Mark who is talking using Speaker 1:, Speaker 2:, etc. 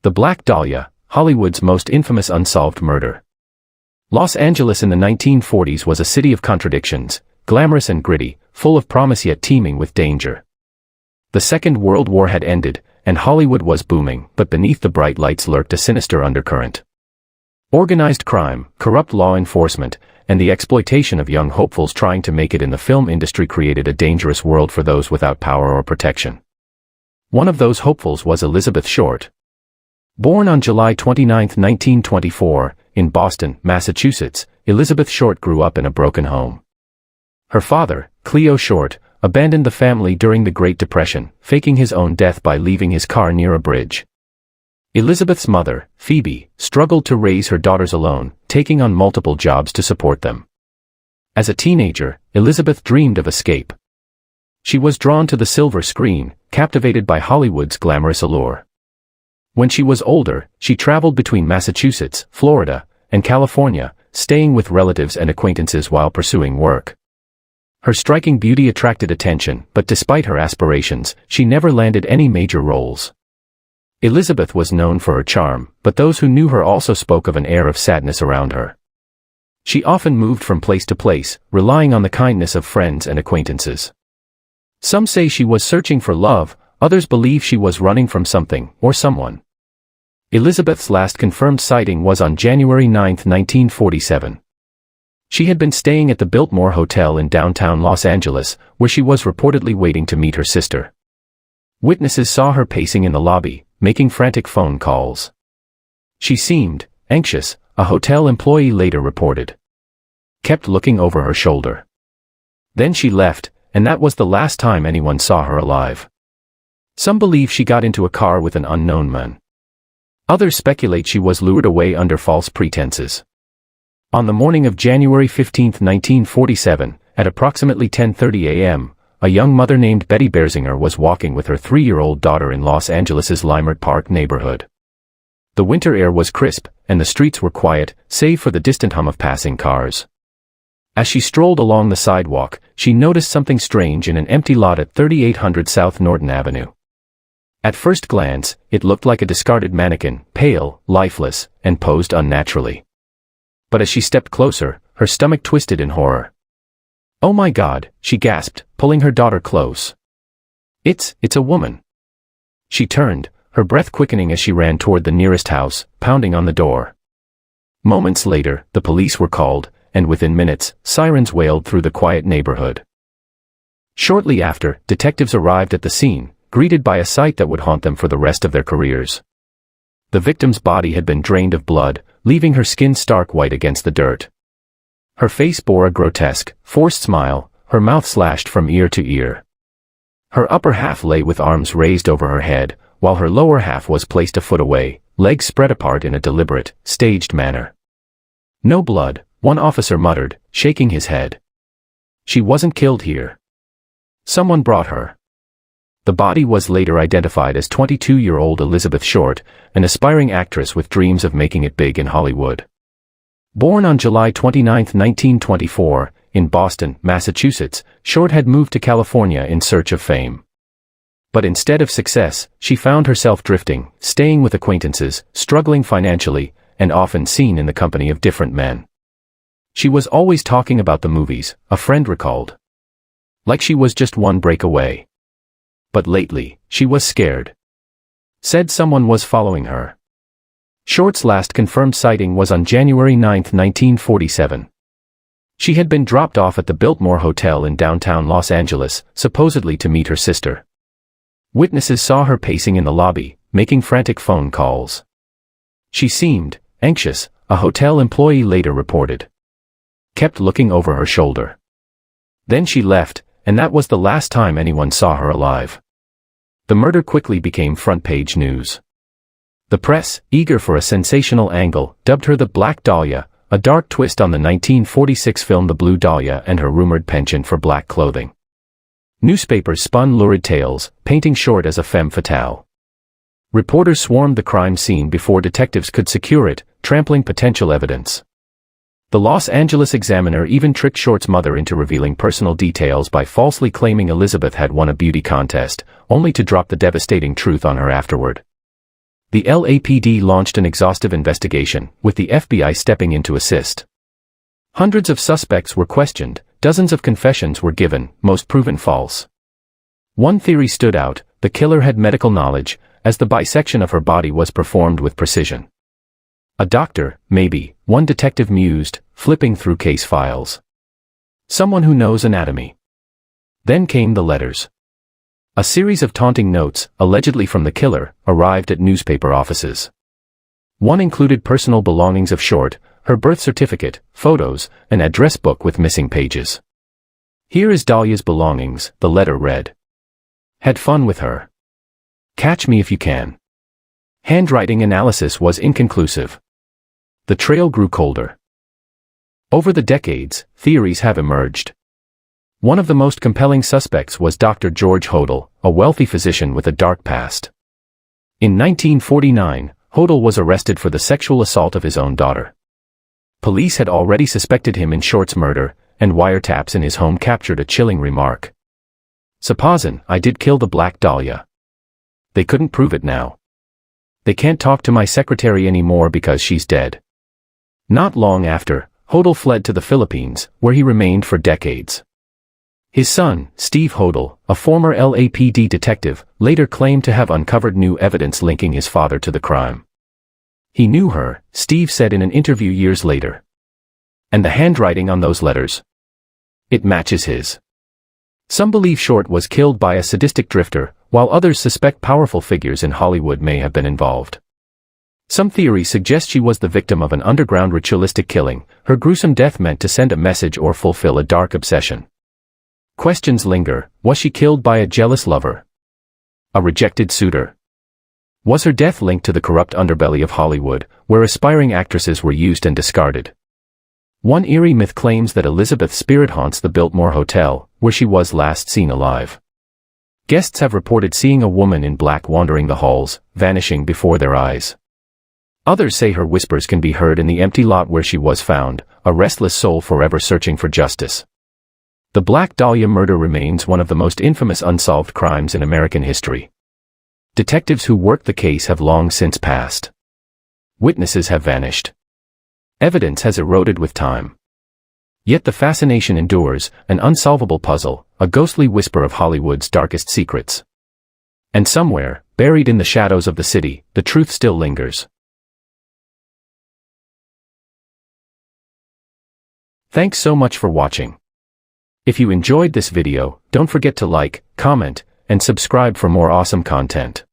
Speaker 1: The Black Dahlia, Hollywood's most infamous unsolved murder. Los Angeles in the 1940s was a city of contradictions, glamorous and gritty, full of promise yet teeming with danger. The Second World War had ended, and Hollywood was booming, but beneath the bright lights lurked a sinister undercurrent. Organized crime, corrupt law enforcement, and the exploitation of young hopefuls trying to make it in the film industry created a dangerous world for those without power or protection. One of those hopefuls was Elizabeth Short. Born on July 29, 1924, in Boston, Massachusetts, Elizabeth Short grew up in a broken home. Her father, Cleo Short, abandoned the family during the Great Depression, faking his own death by leaving his car near a bridge. Elizabeth's mother, Phoebe, struggled to raise her daughters alone, taking on multiple jobs to support them. As a teenager, Elizabeth dreamed of escape. She was drawn to the silver screen, captivated by Hollywood's glamorous allure. When she was older, she traveled between Massachusetts, Florida, and California, staying with relatives and acquaintances while pursuing work. Her striking beauty attracted attention, but despite her aspirations, she never landed any major roles. Elizabeth was known for her charm, but those who knew her also spoke of an air of sadness around her. She often moved from place to place, relying on the kindness of friends and acquaintances. Some say she was searching for love, others believe she was running from something or someone. Elizabeth's last confirmed sighting was on January 9, 1947. She had been staying at the Biltmore Hotel in downtown Los Angeles, where she was reportedly waiting to meet her sister. Witnesses saw her pacing in the lobby, making frantic phone calls. She seemed anxious, a hotel employee later reported. Kept looking over her shoulder. Then she left, and that was the last time anyone saw her alive. Some believe she got into a car with an unknown man. Others speculate she was lured away under false pretenses. On the morning of January 15, 1947, at approximately 10:30 a.m., a young mother named Betty Berzinger was walking with her 3-year-old daughter in Los Angeles' Leimert Park neighborhood. The winter air was crisp, and the streets were quiet, save for the distant hum of passing cars. As she strolled along the sidewalk, she noticed something strange in an empty lot at 3800 South Norton Avenue. At first glance, it looked like a discarded mannequin, pale, lifeless, and posed unnaturally. But as she stepped closer, her stomach twisted in horror. "Oh my God," she gasped, pulling her daughter close. It's a woman." She turned, her breath quickening as she ran toward the nearest house, pounding on the door. Moments later, the police were called, and within minutes, sirens wailed through the quiet neighborhood. Shortly after, detectives arrived at the scene, greeted by a sight that would haunt them for the rest of their careers. The victim's body had been drained of blood, leaving her skin stark white against the dirt. Her face bore a grotesque, forced smile, her mouth slashed from ear to ear. Her upper half lay with arms raised over her head, while her lower half was placed a foot away, legs spread apart in a deliberate, staged manner. "No blood," one officer muttered, shaking his head. "She wasn't killed here. Someone brought her." The body was later identified as 22-year-old Elizabeth Short, an aspiring actress with dreams of making it big in Hollywood. Born on July 29, 1924, in Boston, Massachusetts, Short had moved to California in search of fame. But instead of success, she found herself drifting, staying with acquaintances, struggling financially, and often seen in the company of different men. She was always talking about the movies, a friend recalled. Like she was just one break away. But lately, she was scared. Said someone was following her. Short's last confirmed sighting was on January 9, 1947. She had been dropped off at the Biltmore Hotel in downtown Los Angeles, supposedly to meet her sister. Witnesses saw her pacing in the lobby, making frantic phone calls. She seemed anxious, a hotel employee later reported. Kept looking over her shoulder. Then she left, and that was the last time anyone saw her alive. The murder quickly became front-page news. The press, eager for a sensational angle, dubbed her the Black Dahlia, a dark twist on the 1946 film The Blue Dahlia and her rumored penchant for black clothing. Newspapers spun lurid tales, painting Short as a femme fatale. Reporters swarmed the crime scene before detectives could secure it, trampling potential evidence. The Los Angeles Examiner even tricked Short's mother into revealing personal details by falsely claiming Elizabeth had won a beauty contest, only to drop the devastating truth on her afterward. The LAPD launched an exhaustive investigation, with the FBI stepping in to assist. Hundreds of suspects were questioned, dozens of confessions were given, most proven false. One theory stood out: the killer had medical knowledge, as the bisection of her body was performed with precision. A doctor, maybe, one detective mused, flipping through case files. Someone who knows anatomy. Then came the letters. A series of taunting notes, allegedly from the killer, arrived at newspaper offices. One included personal belongings of Short, her birth certificate, photos, an address book with missing pages. "Here is Dahlia's belongings," the letter read. "Had fun with her. Catch me if you can." Handwriting analysis was inconclusive. The trail grew colder. Over the decades, theories have emerged. One of the most compelling suspects was Dr. George Hodel, a wealthy physician with a dark past. In 1949, Hodel was arrested for the sexual assault of his own daughter. Police had already suspected him in Short's murder, and wiretaps in his home captured a chilling remark. "Supposin' I did kill the Black Dahlia. They couldn't prove it now. They can't talk to my secretary anymore because she's dead." Not long after, Hodel fled to the Philippines, where he remained for decades. His son, Steve Hodel, a former LAPD detective, later claimed to have uncovered new evidence linking his father to the crime. He knew her, Steve said in an interview years later. And the handwriting on those letters? It matches his. Some believe Short was killed by a sadistic drifter, while others suspect powerful figures in Hollywood may have been involved. Some theories suggest she was the victim of an underground ritualistic killing, her gruesome death meant to send a message or fulfill a dark obsession. Questions linger: was she killed by a jealous lover? A rejected suitor? Was her death linked to the corrupt underbelly of Hollywood, where aspiring actresses were used and discarded? One eerie myth claims that Elizabeth's spirit haunts the Biltmore Hotel, where she was last seen alive. Guests have reported seeing a woman in black wandering the halls, vanishing before their eyes. Others say her whispers can be heard in the empty lot where she was found, a restless soul forever searching for justice. The Black Dahlia murder remains one of the most infamous unsolved crimes in American history. Detectives who worked the case have long since passed. Witnesses have vanished. Evidence has eroded with time. Yet the fascination endures, an unsolvable puzzle, a ghostly whisper of Hollywood's darkest secrets. And somewhere, buried in the shadows of the city, the truth still lingers. Thanks so much for watching. If you enjoyed this video, don't forget to like, comment, and subscribe for more awesome content.